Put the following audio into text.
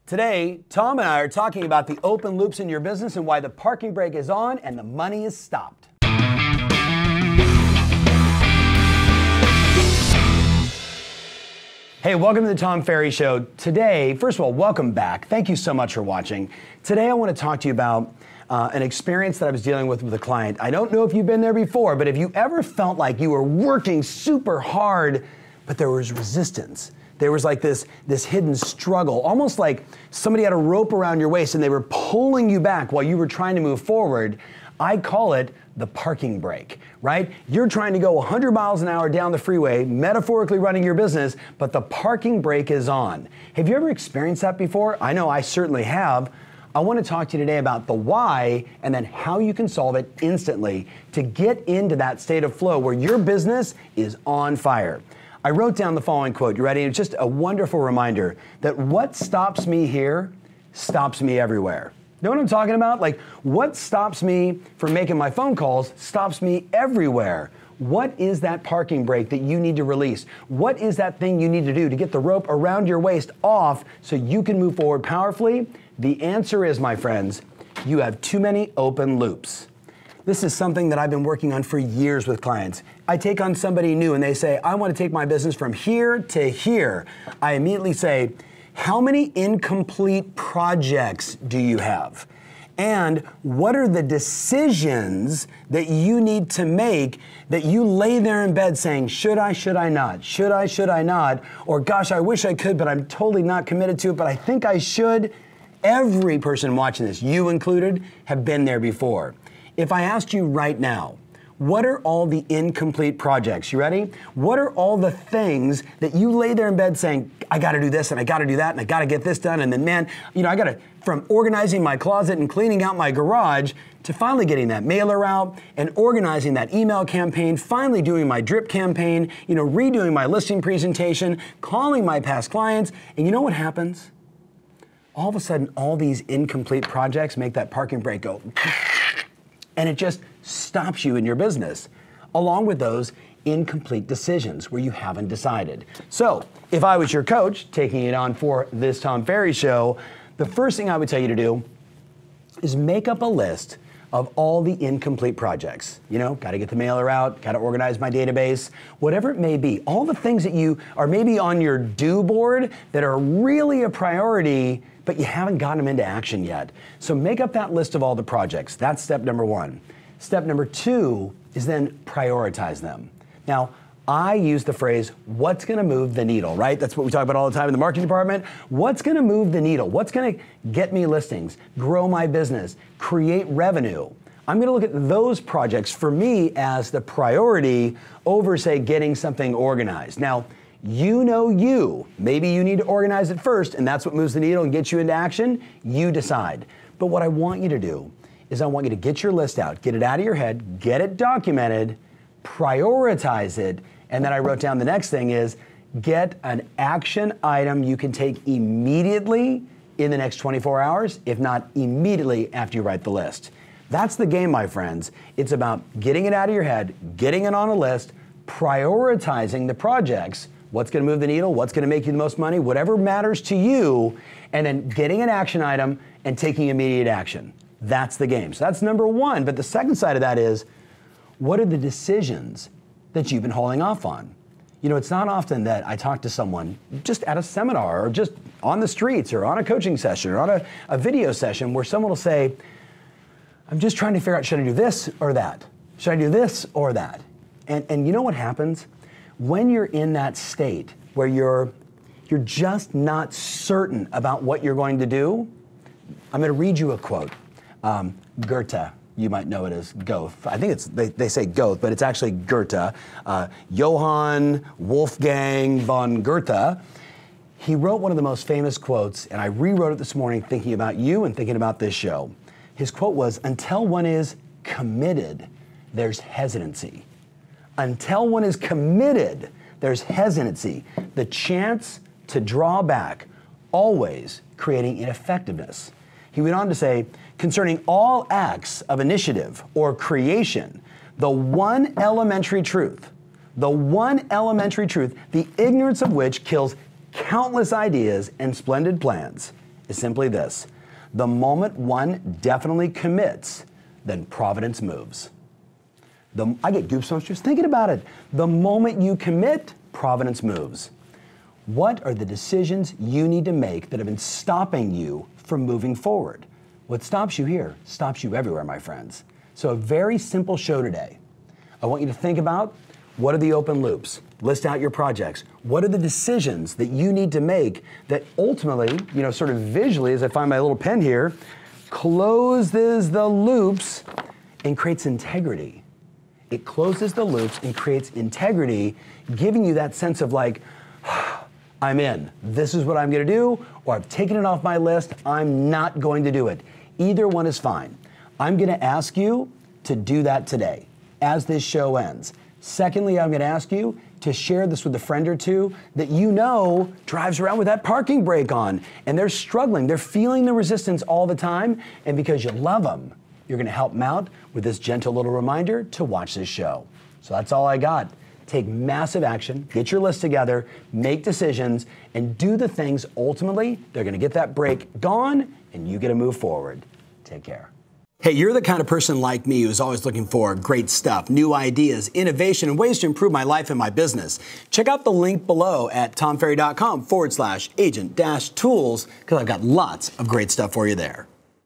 Today, Tom and I are talking about the open loops in your business and why the parking brake is on and the money is stopped. Hey, welcome to the Tom Ferry Show. Today, first of all, welcome back. Thank you so much for watching. Today, I want to talk to you about an experience that I was dealing with a client. I don't know if you've been there before, but if you ever felt like you were working super hard, but there was resistance. There was like this hidden struggle, almost like somebody had a rope around your waist and they were pulling you back while you were trying to move forward. I call it the parking brake, right? You're trying to go 100 miles an hour down the freeway, metaphorically running your business, but the parking brake is on. Have you ever experienced that before? I know I certainly have. I want to talk to you today about the why and then how you can solve it instantly to get into that state of flow where your business is on fire. I wrote down the following quote. You ready? It's just a wonderful reminder that what stops me here stops me everywhere. Know what I'm talking about? Like, what stops me from making my phone calls stops me everywhere. What is that parking brake that you need to release? What is that thing you need to do to get the rope around your waist off so you can move forward powerfully? The answer is, my friends, you have too many open loops. This is something that I've been working on for years with clients. I take on somebody new and they say, I want to take my business from here to here. I immediately say, how many incomplete projects do you have? And what are the decisions that you need to make that you lay there in bed saying, should I not? Should I not? Or gosh, I wish I could, but I'm totally not committed to it, but I think I should. Every person watching this, you included, have been there before. If I asked you right now, what are all the incomplete projects? You ready? What are all the things that you lay there in bed saying, I got to do this and I got to do that and I got to get this done, and then man, I got to, from organizing my closet and cleaning out my garage to finally getting that mailer out and organizing that email campaign, finally doing my drip campaign, redoing my listing presentation, calling my past clients, and you know what happens? All of a sudden, all these incomplete projects make that parking brake go and it just stops you in your business, along with those incomplete decisions where you haven't decided. So, if I was your coach, taking it on for this Tom Ferry Show, the first thing I would tell you to do is make up a list of all the incomplete projects. Got to get the mailer out, got to organize my database, whatever it may be. All the things that you are maybe on your do board that are really a priority, but you haven't gotten them into action yet. So make up that list of all the projects. That's step number one. Step number two is then prioritize them. Now, I use the phrase, what's going to move the needle, right? That's what we talk about all the time in the marketing department. What's going to move the needle? What's going to get me listings, grow my business, create revenue? I'm going to look at those projects for me as the priority over, say, getting something organized. Now, maybe you need to organize it first, and that's what moves the needle and gets you into action. You decide. But what I want you to do is I want you to get your list out, get it out of your head, get it documented, prioritize it, and then I wrote down the next thing is get an action item you can take immediately in the next 24 hours, if not immediately after you write the list. That's the game, my friends. It's about getting it out of your head, getting it on a list, prioritizing the projects, what's going to move the needle, what's going to make you the most money, whatever matters to you, and then getting an action item and taking immediate action. That's the game. So that's number one. But the second side of that is, what are the decisions that you've been holding off on? It's not often that I talk to someone just at a seminar or just on the streets or on a coaching session or on a video session where someone will say, I'm just trying to figure out, should I do this or that? Should I do this or that? And you know what happens? When you're in that state where you're just not certain about what you're going to do, I'm going to read you a quote. Goethe, you might know it as Goethe. I think they say Goethe, but it's actually Goethe. Johann Wolfgang von Goethe. He wrote one of the most famous quotes, and I rewrote it this morning thinking about you and thinking about this show. His quote was, until one is committed, there's hesitancy. Until one is committed, there's hesitancy. The chance to draw back, always creating ineffectiveness. He went on to say, concerning all acts of initiative or creation, the one elementary truth, the ignorance of which kills countless ideas and splendid plans, is simply this. The moment one definitely commits, then providence moves. I get goosebumps just thinking about it. The moment you commit, providence moves. What are the decisions you need to make that have been stopping you from moving forward? What stops you here stops you everywhere, my friends. So a very simple show today. I want you to think about, what are the open loops? List out your projects. What are the decisions that you need to make that ultimately, sort of visually, as I find my little pen here, closes the loops and creates integrity. It closes the loops and creates integrity, giving you that sense of like, I'm in. This is what I'm going to do, or I've taken it off my list. I'm not going to do it. Either one is fine. I'm going to ask you to do that today as this show ends. Secondly, I'm going to ask you to share this with a friend or two that you know drives around with that parking brake on, and they're struggling. They're feeling the resistance all the time, and because you love them, you're going to help them out with this gentle little reminder to watch this show. So that's all I got. Take massive action, get your list together, make decisions, and do the things ultimately they're going to get that brake gone, and you get to move forward. Take care. Hey, you're the kind of person like me who's always looking for great stuff, new ideas, innovation, and ways to improve my life and my business. Check out the link below at tomferry.com/agent-tools because I've got lots of great stuff for you there.